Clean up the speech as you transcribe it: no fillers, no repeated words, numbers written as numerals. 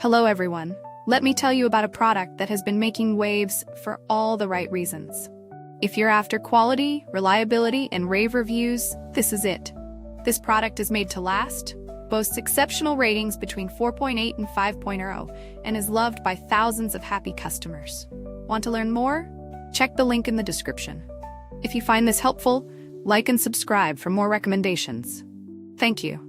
Hello everyone. Let me tell you about a product that has been making waves for all the right reasons. If you're after quality, reliability, and rave reviews, this is it. This product is made to last, boasts exceptional ratings between 4.8 and 5.0, and is loved by thousands of happy customers. Want to learn more? Check the link in the description. If you find this helpful, like and subscribe for more recommendations. Thank you.